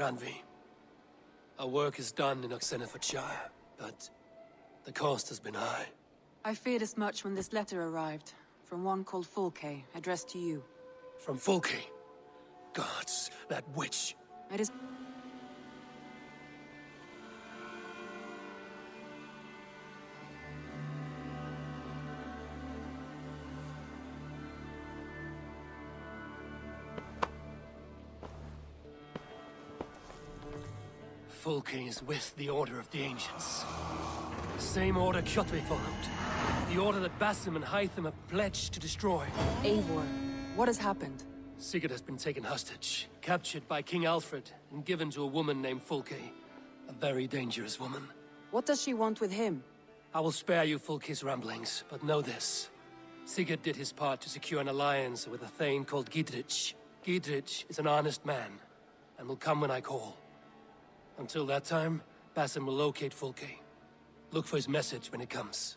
Ranvi. Our work is done in Oxenfordshire, but the cost has been high. I feared as much when this letter arrived, from one called Fulke, addressed to you. From Fulke? Gods, that witch. It is... Fulke is with the Order of the Ancients. The same order Kjotve followed. The order that Basim and Hytham have pledged to destroy. Eivor, what has happened? Sigurd has been taken hostage, captured by King Alfred, and given to a woman named Fulke. A very dangerous woman. What does she want with him? I will spare you Fulke's ramblings, but know this. Sigurd did his part to secure an alliance with a thane called Gidrich. Gidrich is an honest man, and will come when I call. Until that time, Basim will locate Fulke. Look for his message when it comes.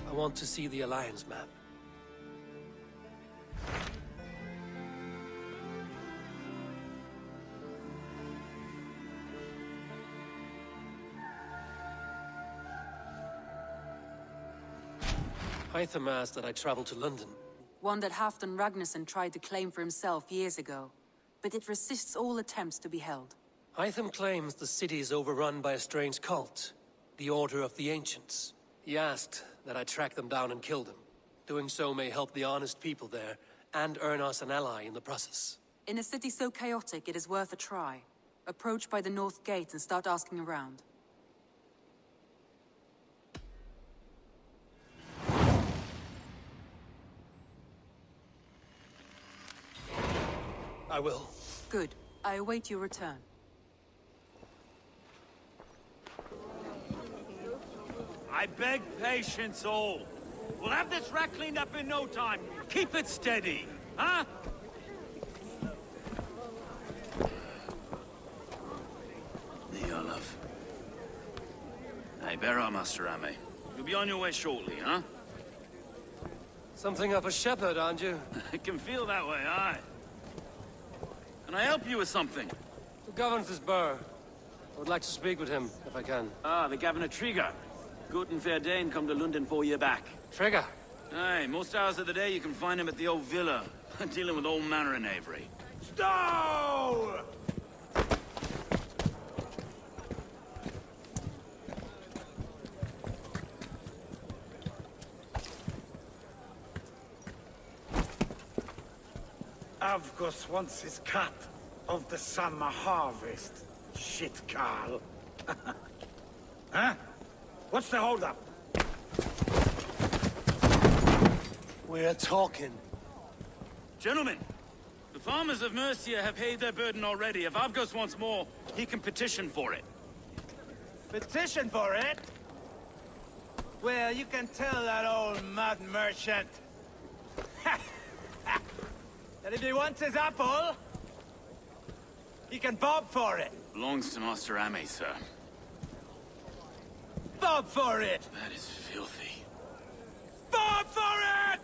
I want to see the Alliance map. Hytham asked that I travel to London. One that Halfdan Ragnarsson tried to claim for himself years ago, but it resists all attempts to be held. Hytham claims the city is overrun by a strange cult, the Order of the Ancients. He asked that I track them down and kill them. Doing so may help the honest people there, and earn us an ally in the process. In a city so chaotic, it is worth a try. Approach by the North Gate and start asking around. I will. Good. I await your return. I beg patience, all. We'll have this wreck cleaned up in no time. Keep it steady, huh? Love. Hey, bear up, Master Ame. You'll be on your way shortly, huh? Something of a shepherd, aren't you? It can feel that way, aye. Can I help you with something? Who governs this burgh? I would like to speak with him, if I can. Ah, the Governor Trigger. Good and fair Dane come to London 4 years back. Trigger? Aye, most hours of the day you can find him at the old villa, dealing with all manner in Avery. Stow! Avgos wants his cut of the summer harvest. Shit, Carl. Huh? What's the holdup? We're talking. Gentlemen, the farmers of Mercia have paid their burden already. If Avgos wants more, he can petition for it. Petition for it? Well, you can tell that old mud merchant that if he wants his apple, he can bob for it. Belongs to Master Ame, sir. Bob for it! That is filthy. Bob for it!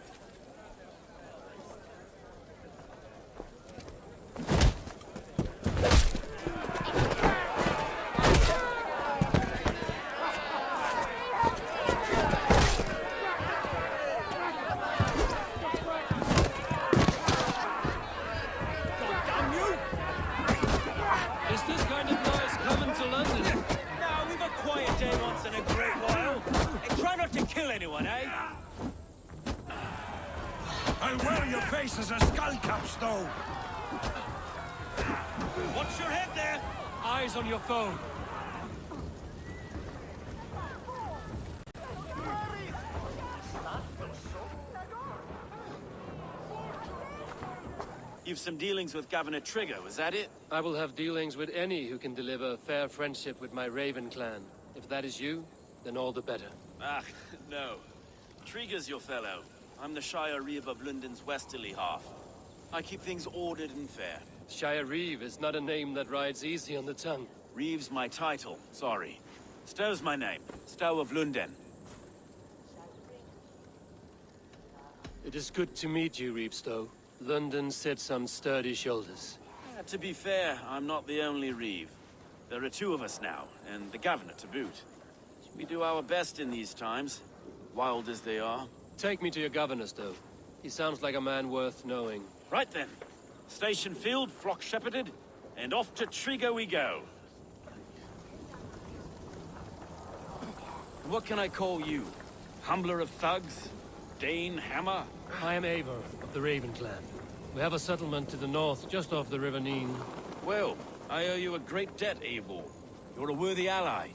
Is this kind of noise coming to London? Now, we've a quiet day once in a great while. And try not to kill anyone, eh? your face as a skullcap, Stowe! Watch your head there! Eyes on your phone. You've some dealings with Governor Trigger, was that it? I will have dealings with any who can deliver fair friendship with my Raven clan. If that is you, then all the better. Ah, no. Trigger's your fellow. I'm the Shire Reeve of London's westerly half. I keep things ordered and fair. Shire Reeve is not a name that rides easy on the tongue. Reeve's my title, sorry. Stowe's my name. Stowe of London. It is good to meet you, Reeve Stowe. London sits on sturdy shoulders. To be fair, I'm not the only Reeve. There are two of us now, and the Governor to boot. We do our best in these times, wild as they are. Take me to your governor, Stowe. He sounds like a man worth knowing. Right then. Station filled, flock shepherded, and off to Trigger we go. What can I call you? Humbler of thugs? Dane Hammer? I am Eivor of the Raven clan. We have a settlement to the north, just off the River Neen. Well, I owe you a great debt, Eivor. You're a worthy ally.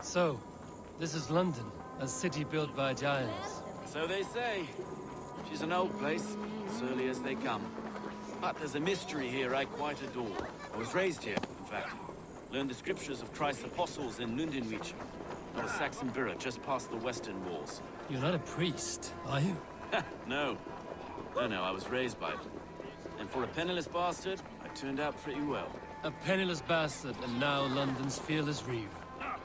So, this is London, a city built by giants. So they say. She's an old place, surly as they come. But there's a mystery here I quite adore. I was raised here, in fact. Learned the scriptures of Christ's apostles in Lundenreach, not a Saxon borough just past the western walls. You're not a priest, are you? No. No, I was raised by it. And for a penniless bastard, I turned out pretty well. A penniless bastard, and now London's fearless Reeve.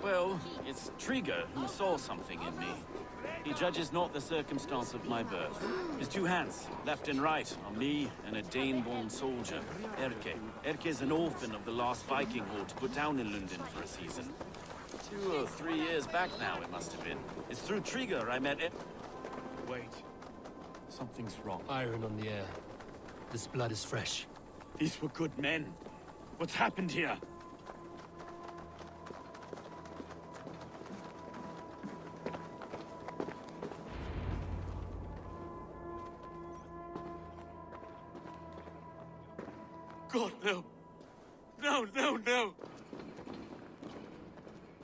Well, it's Trigger who saw something in me. He judges not the circumstance of my birth. His two hands, left and right, on me and a Dane-born soldier, Erke. Erke is an orphan of the last Viking horde put down in London for a season. 2 or 3 years back now, it must have been. It's through Trigger I met Wait. Something's wrong. Iron on the air. This blood is fresh. These were good men. What's happened here? God, no. No.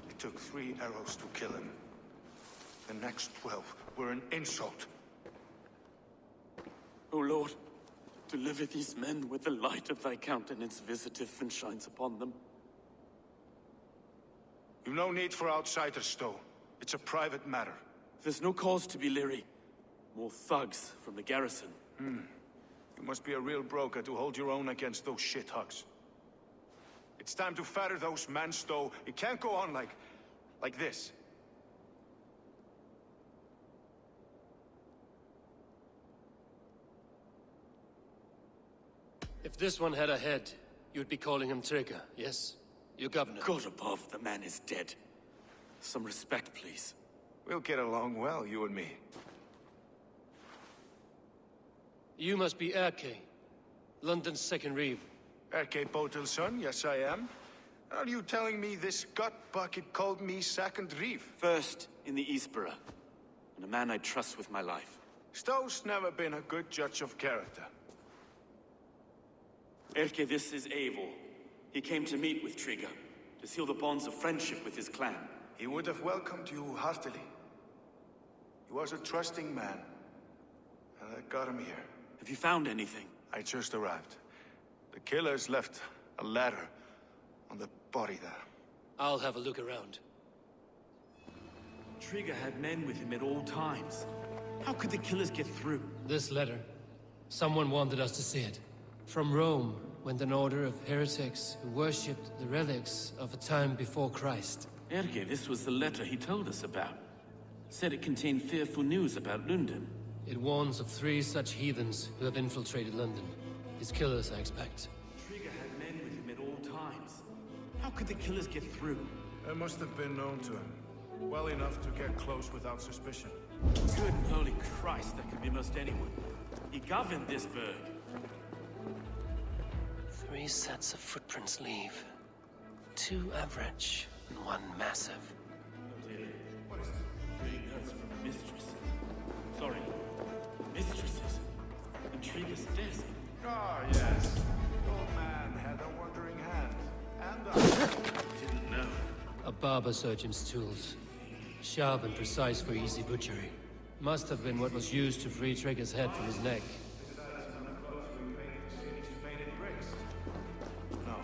It took 3 arrows to kill him. The next 12 were an insult. O Lord, deliver these men with the light of thy countenance visiteth and shines upon them. You've no need for outsiders, Stowe. It's a private matter. There's no cause to be leery. More thugs from the garrison. You must be a real broker to hold your own against those shithugs. It's time to fetter those men, Stowe. It can't go on like this. If this one had a head, you'd be calling him Trigger, yes? Your governor. God above, the man is dead. Some respect, please. We'll get along well, you and me. You must be Erke, London's second Reeve. Erke Botil's son, yes I am. Are you telling me this gut bucket called me second Reeve? First in the Eastborough, and a man I trust with my life. Stowe's never been a good judge of character. Erke, this is Eivor. He came to meet with Trigger, to seal the bonds of friendship with his clan. He would have welcomed you heartily. He was a trusting man, and I got him here. Have you found anything? I just arrived. The killers left a ladder on the body there. I'll have a look around. Trigger had men with him at all times. How could the killers get through? This letter. Someone wanted us to see it. From Rome went an order of heretics who worshipped the relics of a time before Christ. Erke, this was the letter he told us about. Said it contained fearful news about London. It warns of 3 such heathens who have infiltrated London. His killers, I expect. Trigger had men with him at all times. How could the killers get through? They must have been known to him. Well enough to get close without suspicion. Good holy Christ, that could be most anyone. He governed this burg. 3 sets of footprints leave. 2 average and 1 massive. Ah, yes. The old man had a wandering hand. And I didn't know. A barber surgeon's tools. Sharp and precise for easy butchery. Must have been what was used to free Trigger's head from his neck. No.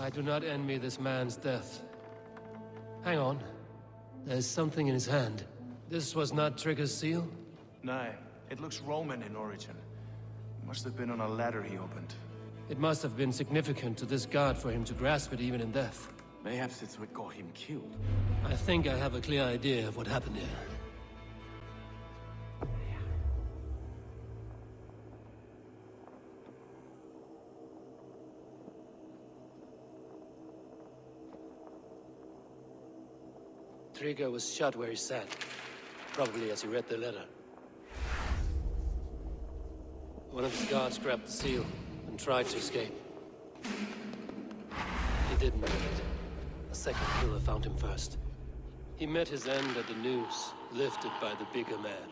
I do not envy this man's death. Hang on. There's something in his hand. This was not Trigger's seal? No, it looks Roman in origin. Must have been on a ladder he opened. It must have been significant to this god for him to grasp it even in death. Perhaps it's what got him killed. I think I have a clear idea of what happened here. Trigger was shot where he sat, probably as he read the letter. One of his guards grabbed the seal and tried to escape. He didn't make it. A second killer found him first. He met his end at the noose, lifted by the bigger man.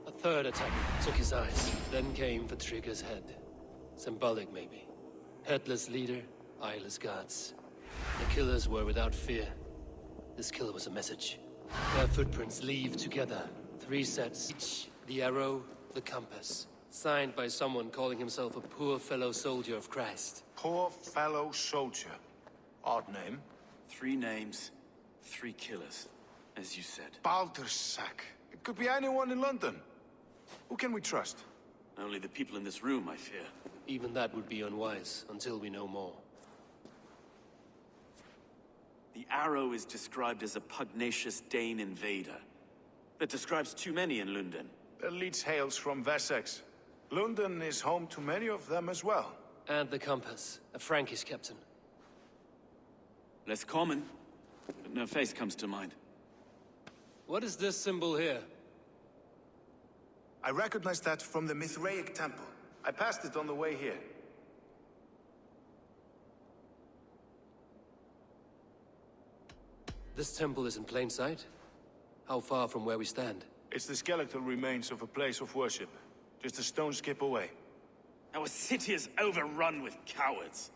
A third attacker took his eyes, then came for Trigger's head. Symbolic, maybe. Headless leader, eyeless guards. The killers were without fear. This kill was a message. Their footprints leave together. 3 sets each. The arrow, the compass. Signed by someone calling himself a poor fellow soldier of Christ. Poor fellow soldier. Odd name. 3 names, 3 killers, as you said. Baldersack. It could be anyone in London. Who can we trust? Only the people in this room, I fear. Even that would be unwise, until we know more. The arrow is described as a pugnacious Dane invader. That describes too many in London. The leech hails from Wessex. London is home to many of them as well. And the compass, a Frankish captain. Less common, but no face comes to mind. What is this symbol here? I recognize that from the Mithraic temple. I passed it on the way here. This temple is in plain sight? How far from where we stand? It's the skeletal remains of a place of worship. Just a stone's skip away. Our city is overrun with cowards.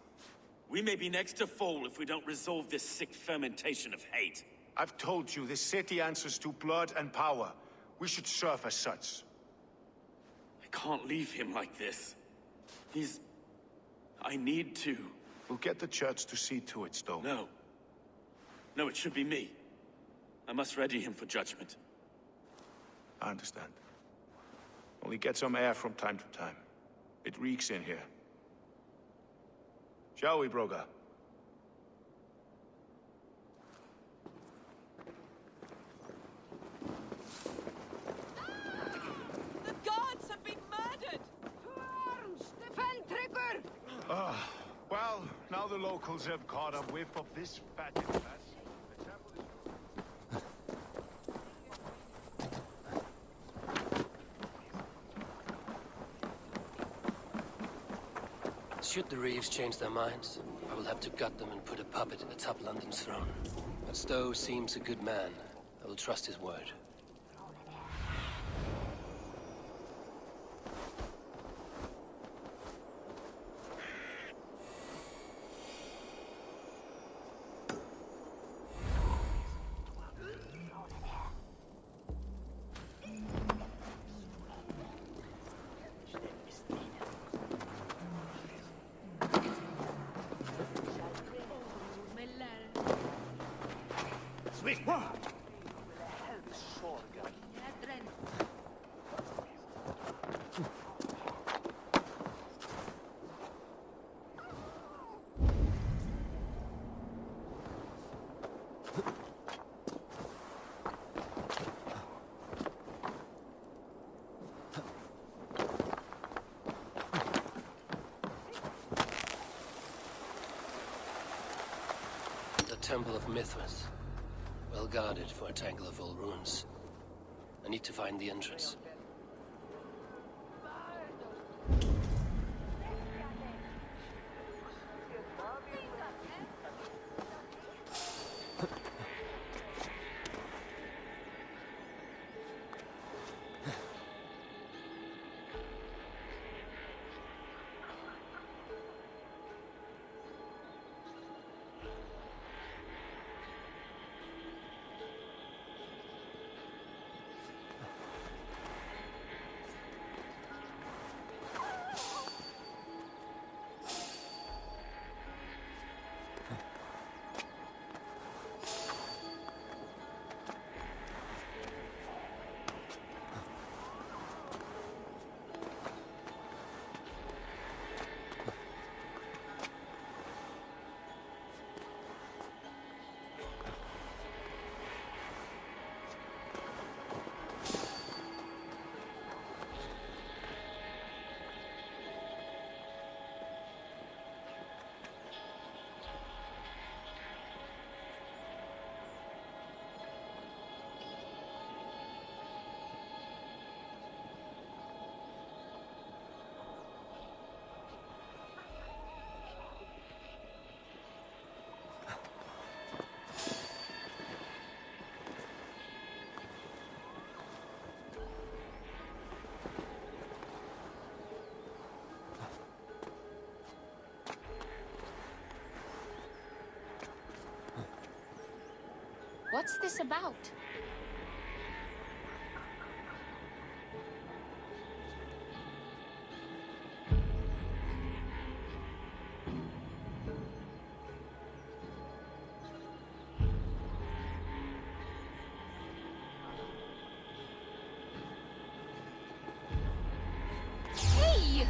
We may be next to fall if we don't resolve this sick fermentation of hate. I've told you, this city answers to blood and power. We should serve as such. I can't leave him like this. I need to. We'll get the church to see to it, Stone. No. No, it should be me. I must ready him for judgment. I understand. Only get some air from time to time. It reeks in here. Shall we, Broga? The gods have been murdered! To arms! Defend Trigger! Well, now the locals have caught a whiff of this fatted mess. The temple is... Should the Reeves change their minds, I will have to gut them and put a puppet atop London's throne. But Stowe seems a good man. I will trust his word. Swift! The Temple of Mithras. Well guarded for a tangle of old ruins. I need to find the entrance. What's this about? Hey!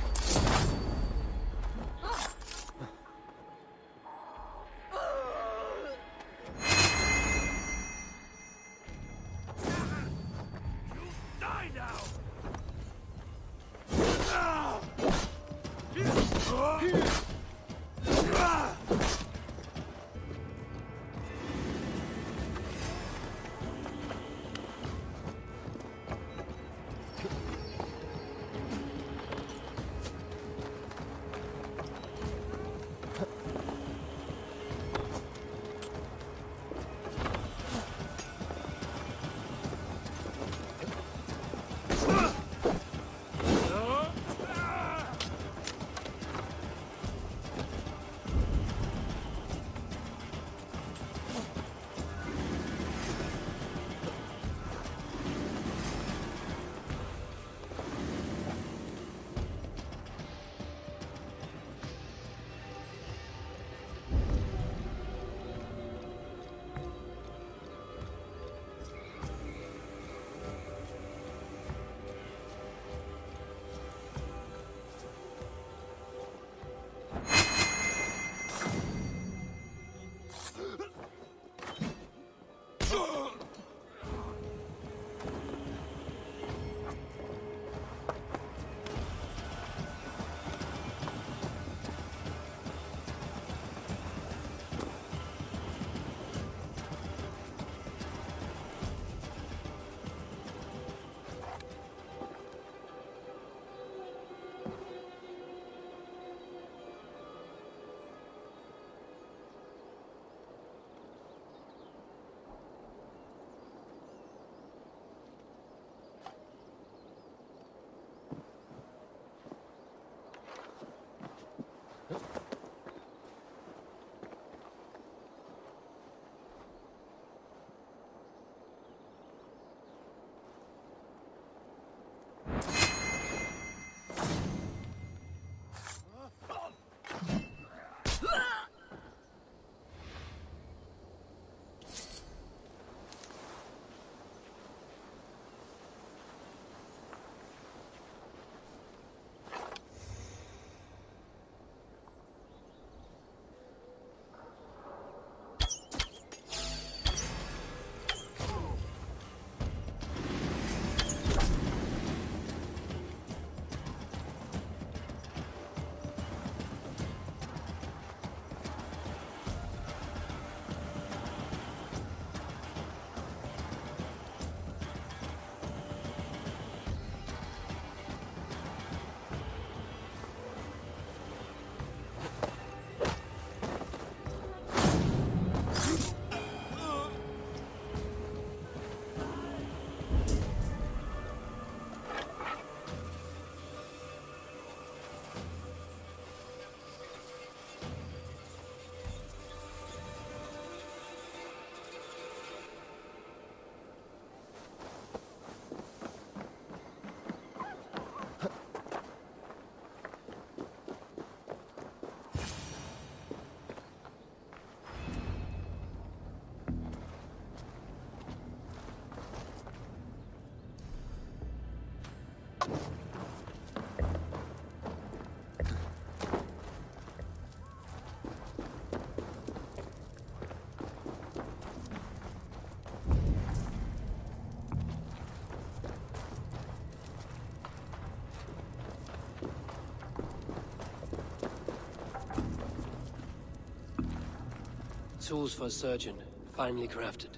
Tools for a surgeon, finely crafted.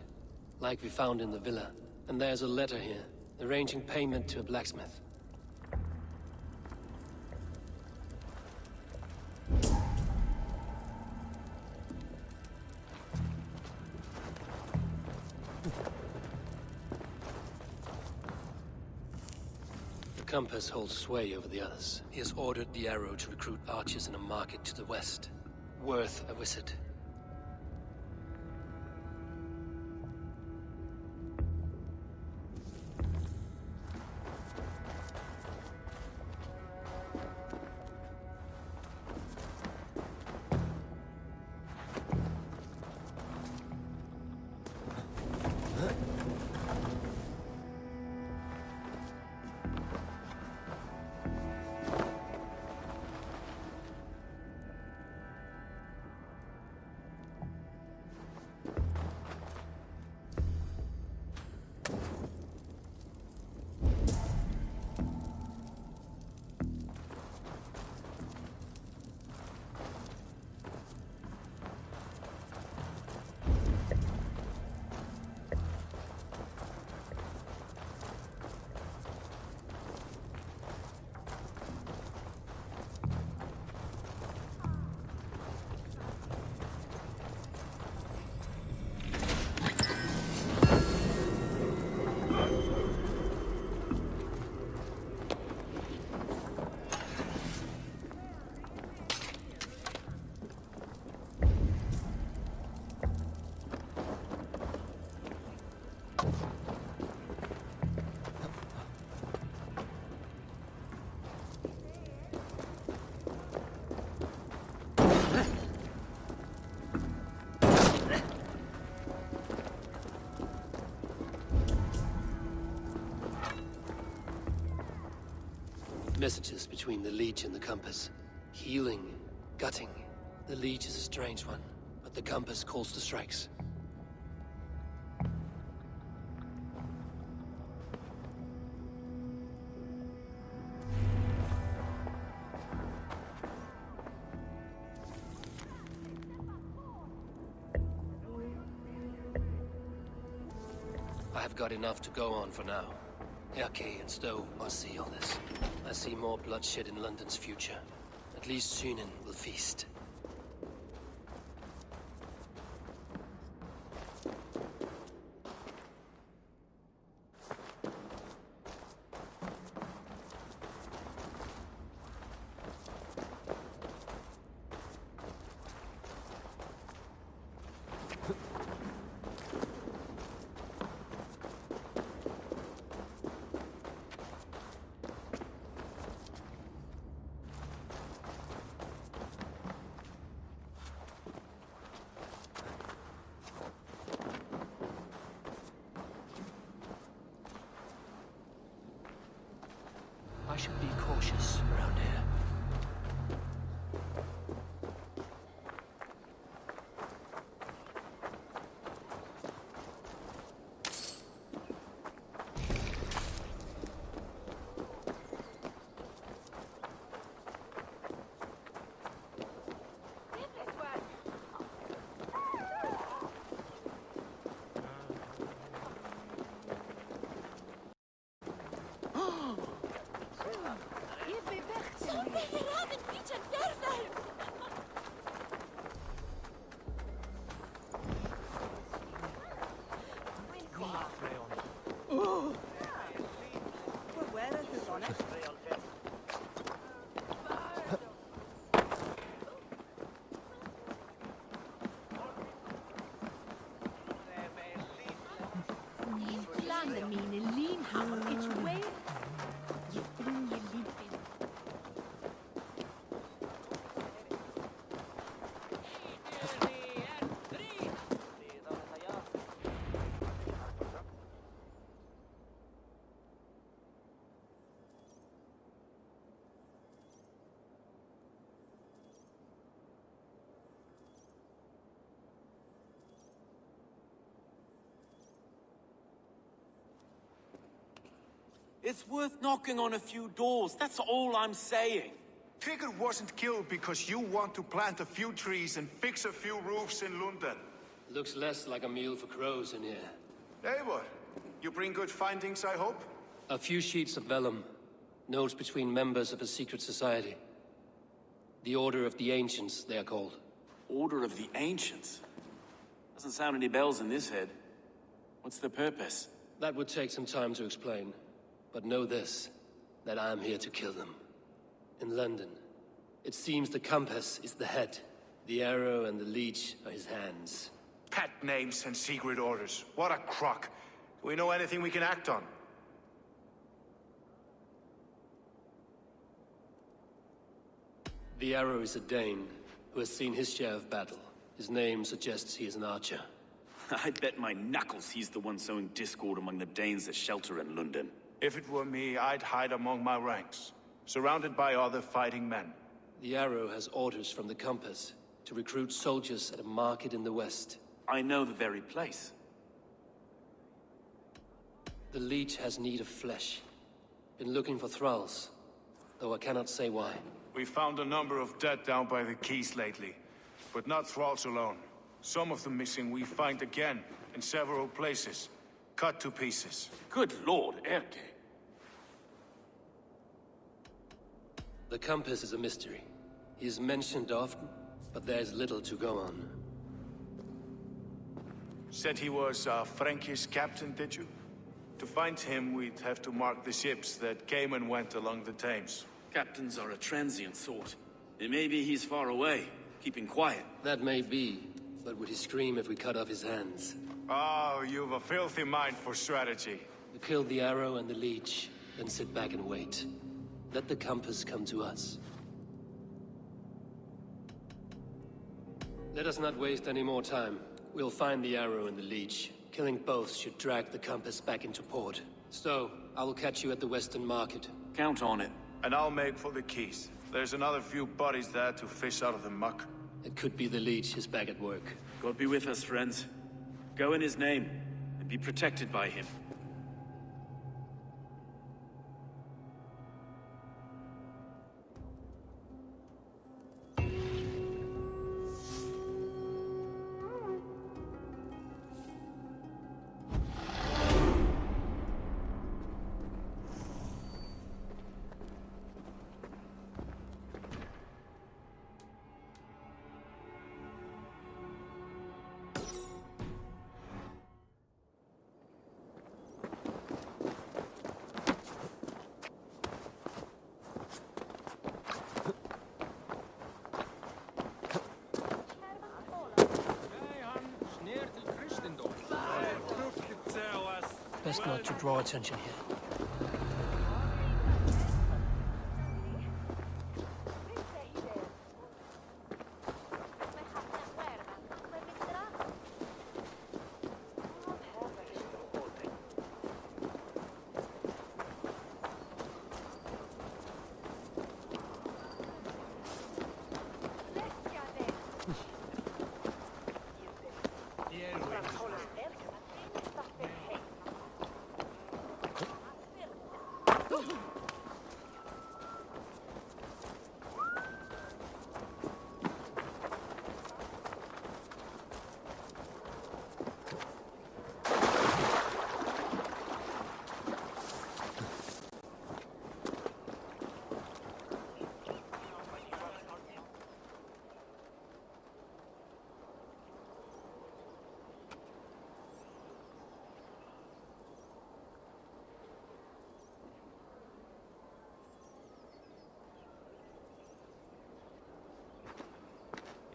Like we found in the villa. And there's a letter here, arranging payment to a blacksmith. The compass holds sway over the others. He has ordered the arrow to recruit archers in a market to the west. Worth a visit. Messages between the Leech and the Compass. Healing, gutting. The Leech is a strange one, but the Compass calls the strikes. I have got enough to go on for now. Erke and Stowe must see all this. I see more bloodshed in London's future. At least Sunan will feast. I should be cautious around here. It's worth knocking on a few doors, that's all I'm saying. Trigger wasn't killed because you want to plant a few trees and fix a few roofs in London. Looks less like a meal for crows in here. Eivor, you bring good findings, I hope? A few sheets of vellum. Notes between members of a secret society. The Order of the Ancients, they are called. Order of the Ancients? Doesn't sound any bells in this head. What's the purpose? That would take some time to explain. But know this, that I am here to kill them. In London, it seems the compass is the head. The arrow and the leech are his hands. Pet names and secret orders. What a crock. Do we know anything we can act on? The arrow is a Dane, who has seen his share of battle. His name suggests he is an archer. I bet my knuckles he's the one sowing discord among the Danes that shelter in London. If it were me, I'd hide among my ranks, surrounded by other fighting men. The arrow has orders from the compass to recruit soldiers at a market in the west. I know the very place. The leech has need of flesh. Been looking for thralls, though I cannot say why. We found a number of dead down by the quays lately, but not thralls alone. Some of the missing we find again in several places, cut to pieces. Good lord, Erke. The compass is a mystery. He is mentioned often, but there is little to go on. Said he was a Frankish captain, did you? To find him, we'd have to mark the ships that came and went along the Thames. Captains are a transient sort. It may be he's far away, keeping quiet. That may be, but would he scream if we cut off his hands? Oh, you've a filthy mind for strategy. We kill the arrow and the leech, then sit back and wait. Let the compass come to us. Let us not waste any more time. We'll find the arrow and the leech. Killing both should drag the compass back into port. So, I will catch you at the Western Market. Count on it. And I'll make for the quays. There's another few bodies there to fish out of the muck. It could be the leech is back at work. God be with us, friends. Go in his name, and be protected by him. Best not to draw attention here.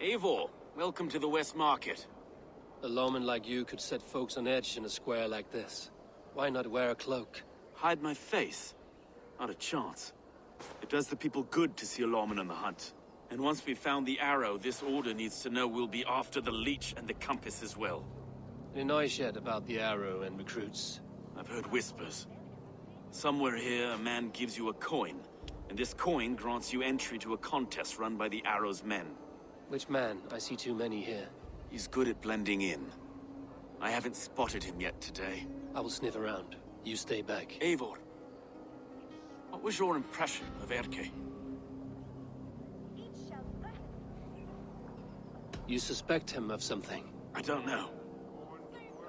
Eivor, welcome to the West Market. A lawman like you could set folks on edge in a square like this. Why not wear a cloak? Hide my face? Not a chance. It does the people good to see a lawman on the hunt. And once we've found the arrow, this order needs to know we'll be after the leech and the compass as well. Any noise yet about the arrow and recruits? I've heard whispers. Somewhere here, a man gives you a coin, and this coin grants you entry to a contest run by the arrow's men. Which man? I see too many here. He's good at blending in. I haven't spotted him yet today. I will sniff around. You stay back. Eivor, What was your impression of Erke? You suspect him of something? I don't know.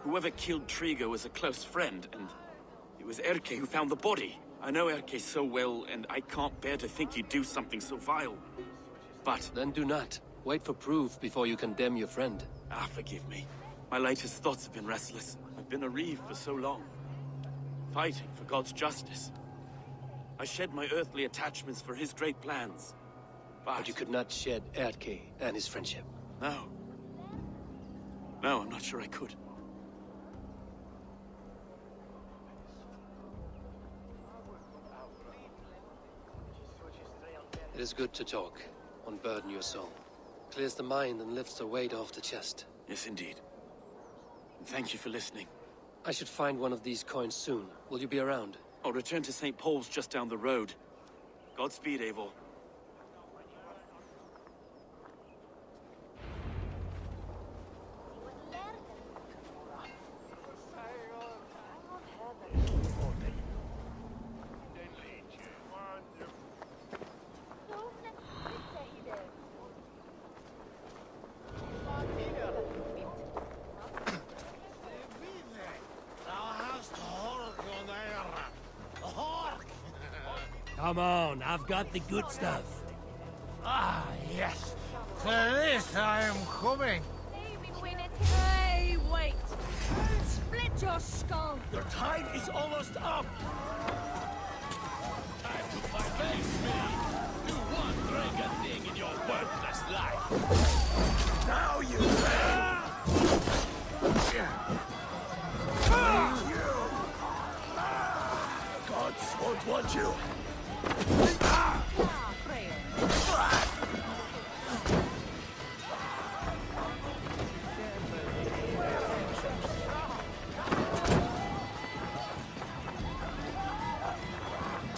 Whoever killed Trigo was a close friend, and it was Erke who found the body. I know Erke so well, and I can't bear to think he'd do something so vile. But... Then do not. Wait for proof before you condemn your friend. Ah, forgive me. My latest thoughts have been restless. I've been a reeve for so long, fighting for God's justice. I shed my earthly attachments for his great plans. But you could not shed Erke and his friendship. No. No, I'm not sure I could. It is good to talk. Unburden your soul. Clears the mind and lifts the weight off the chest. Yes, indeed. And thank you for listening. I should find one of these coins soon. Will you be around? I'll return to St. Paul's just down the road. Godspeed, Eivor. Come on, I've got the good stuff. Ah, yes. For this I am coming. Hey, wait! Split your skull! Your time is almost up. Time to face me! Do one dragon thing in your worthless life! Now you... Gods won't want you!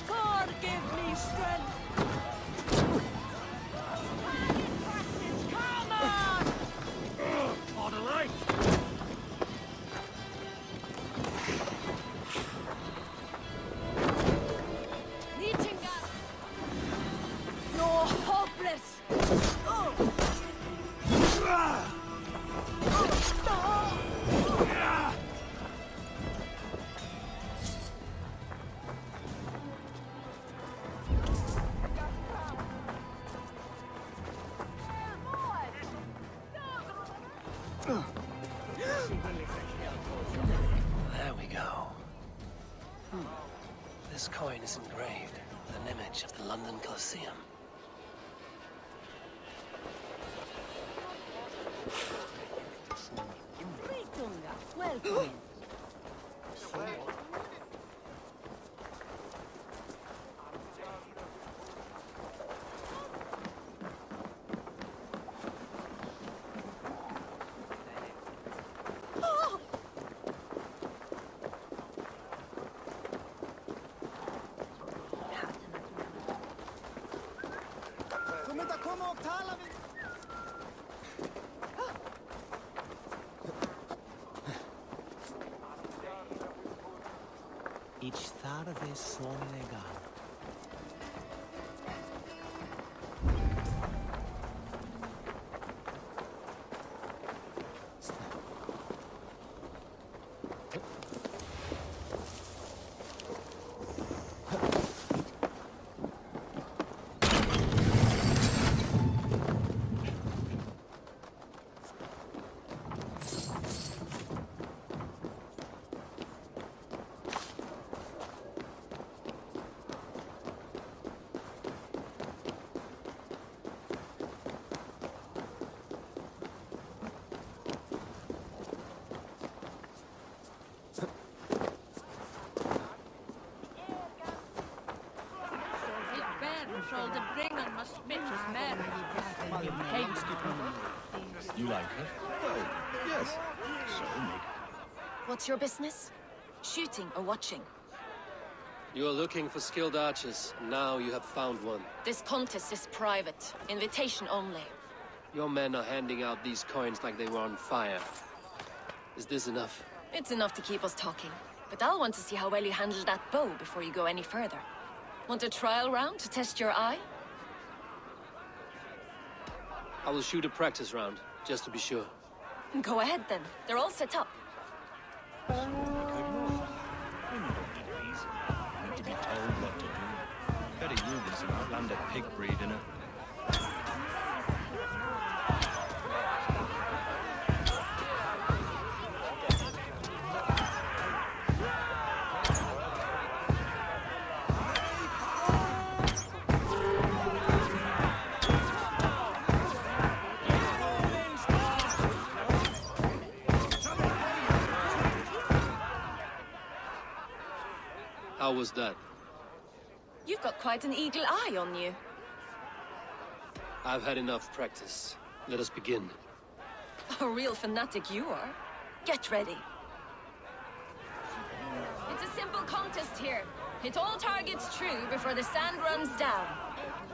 God give me strength! Come on! For the light! You're hopeless! There we go. This coin is engraved with an image of the London Colosseum. Welcome. Ich starve son legal. You like her? Well, yes. So, Nick. What's your business? Shooting or watching? You are looking for skilled archers, and now you have found one. This contest is private. Invitation only. Your men are handing out these coins like they were on fire. Is this enough? It's enough to keep us talking. But I'll want to see how well you handle that bow before you go any further. Want a trial round to test your eye? I will shoot a practice round, just to be sure. Go ahead then. They're all set up. Women don't need reason. They need to be told what to do. Better you than some outlander pig breed, innit? How was that? You've got quite an eagle eye on you. I've had enough practice. Let us begin. A real fanatic you are. Get ready. It's a simple contest here. Hit all targets true before the sand runs down.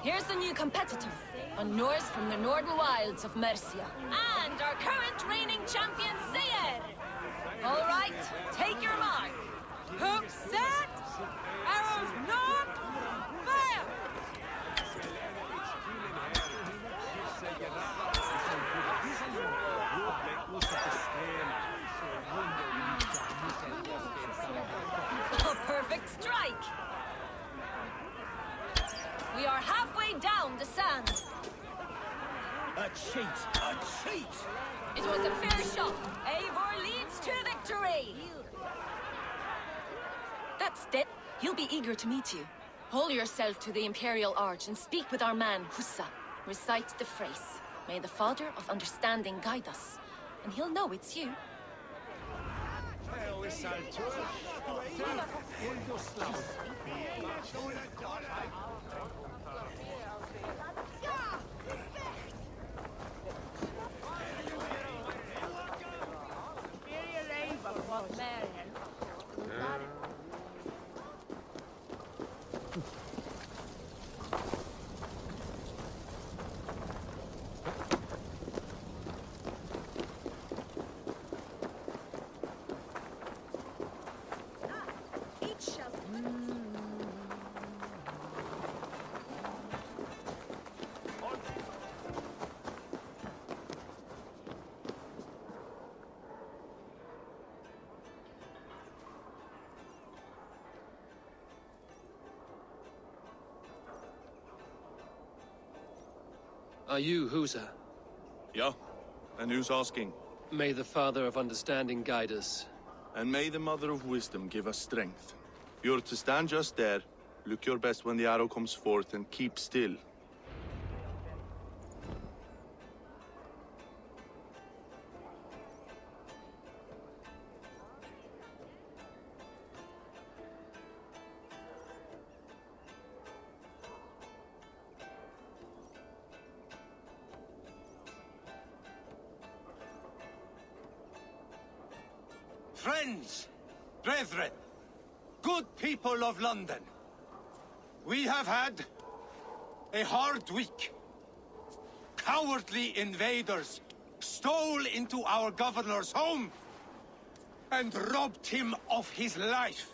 Here's the new competitor, a Norse from the northern wilds of Mercia. And our current reigning champion, Seir! All right, take your mark. Hooks set! Arrows knocked! Fire! A perfect strike! We are halfway down the sand. A cheat! A cheat! It was a fair shot. Eivor leads to victory! That's it. He'll be eager to meet you. Hold yourself to the Imperial Arch and speak with our man, Hussa. Recite the phrase. May the Father of Understanding guide us. And he'll know it's you. Are you Husa? Yeah, and who's asking? May the Father of Understanding guide us. And may the Mother of Wisdom give us strength. You're to stand just there, look your best when the arrow comes forth, and keep still. Friends, brethren, good people of London, we have had a hard week. Cowardly invaders stole into our governor's home and robbed him of his life.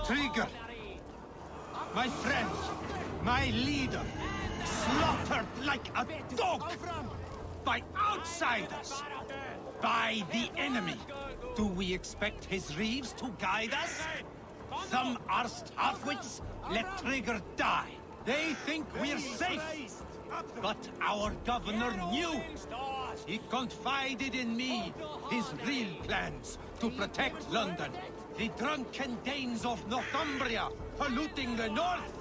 Trigger, my friend, my leader, slaughtered like a dog by outsiders, by the enemy. Do we expect his reeves to guide us? Some arsed halfwits let Trigger die. They think we're safe. But our governor knew. He confided in me his real plans to protect London. The drunken Danes of Northumbria polluting the north.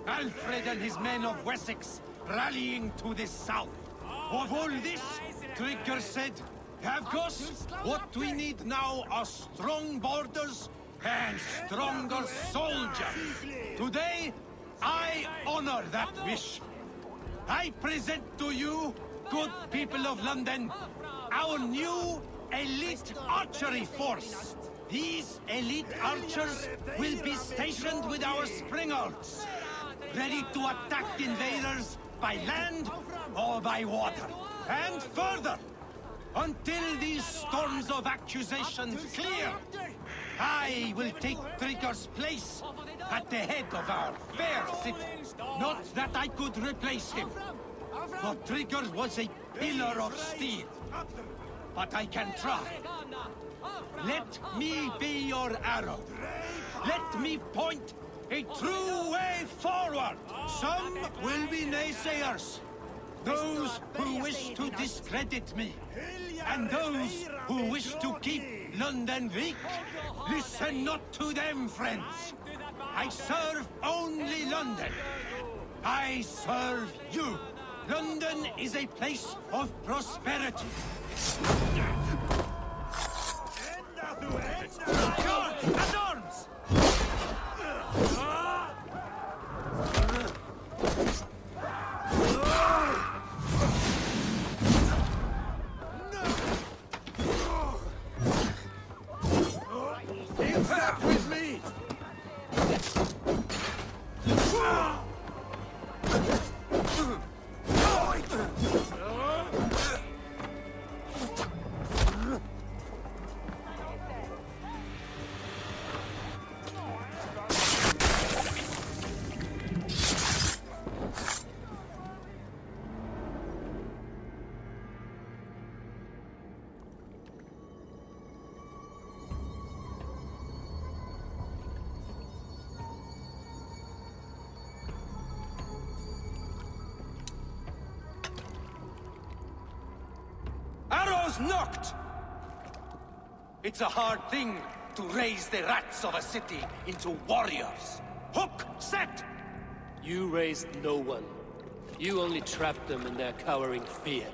Alfred and his men of Wessex rallying to the south. Of all this, Trigger said, Havgos, what we need now are strong borders and stronger soldiers. Today, I honor that wish. I present to you, good people of London, our new elite archery force. These elite archers will be stationed with our springards, ready to attack invaders by land or by water. And further, Until these storms of accusations clear, I will take Trigger's place at the head of our fair city. Not that I could replace him, for Trigger was a pillar of steel. But I can try. Let me be your arrow. Let me point a true way forward. Some will be naysayers. Those who wish to discredit me. And those who wish to keep London weak. Listen not to them, friends. I serve only London. I serve you. London is a place of prosperity. Guards, at arms! Keep that with me! Arrows knocked! It's a hard thing to raise the rats of a city into warriors. Hook set! You raised no one. You only trapped them in their cowering fear.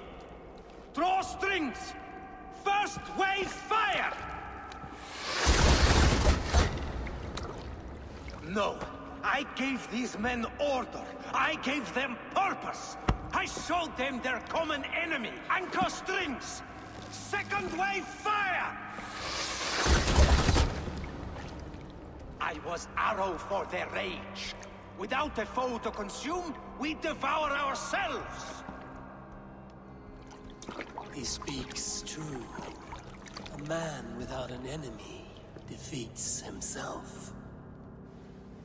Draw strings! First wave fire! No, I gave these men order. I gave them purpose. I showed them their common enemy. Anchor strings! Second wave fire! I was arrow for their rage. Without a foe to consume, we devour ourselves. He speaks true. A man without an enemy defeats himself.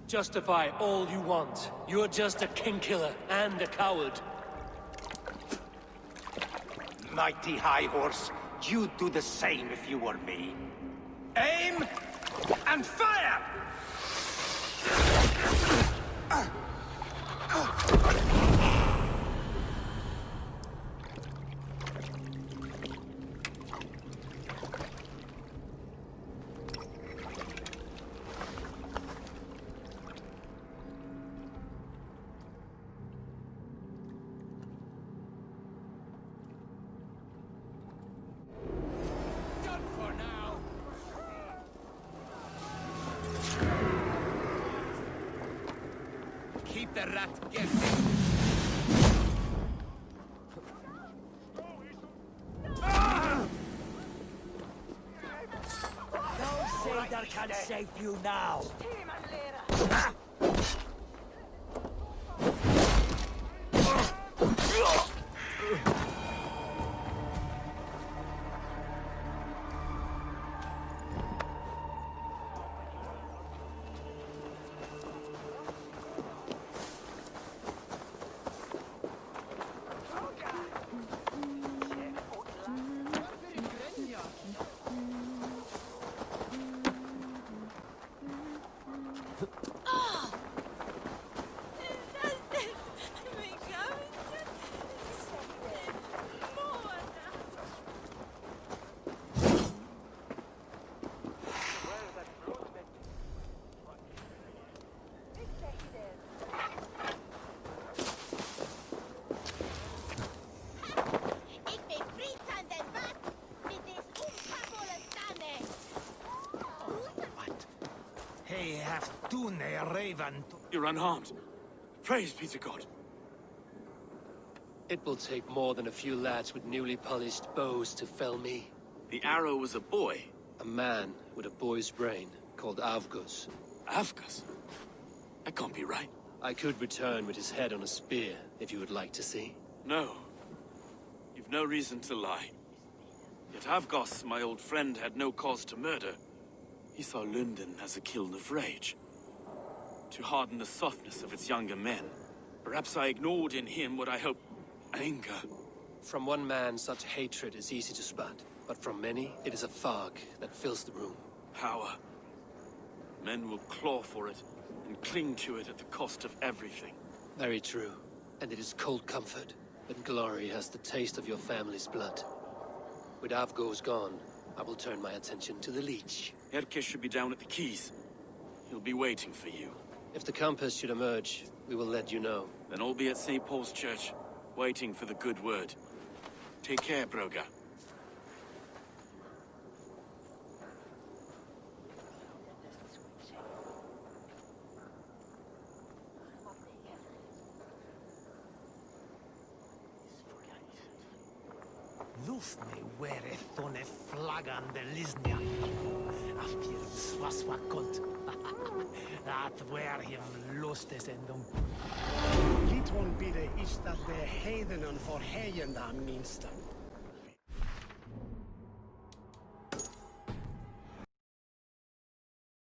Justify all you want. You're just a king-killer and a coward. Mighty High Horse, you'd do the same if you were me. Aim and fire! Keep the rat guessing. No sailor can save you now. You're unharmed. Praise be to God. It will take more than a few lads with newly polished bows to fell me. The arrow was a boy. A man with a boy's brain, called Avgus. Avgus? That can't be right. I could return with his head on a spear, if you would like to see. No. You've no reason to lie. Yet Avgos, my old friend, had no cause to murder. He saw London as a kiln of rage, to harden the softness of its younger men. Perhaps I ignored in him what I hoped... anger. From one man, such hatred is easy to spot, but from many, it is a fog that fills the room. Power. Men will claw for it, and cling to it at the cost of everything. Very true. And it is cold comfort that glory has the taste of your family's blood. With Avgo's gone, I will turn my attention to the Leech. Erke should be down at the quays. He'll be waiting for you. If the Compass should emerge, we will let you know. Then I'll be at St. Paul's Church, waiting for the good word. Take care, Broga. Luf me wereth on e flagan de Lisnia. Afir swaswa kult. That where him lustes endum. Liton bide is dat de hedenen for heien dan minsten.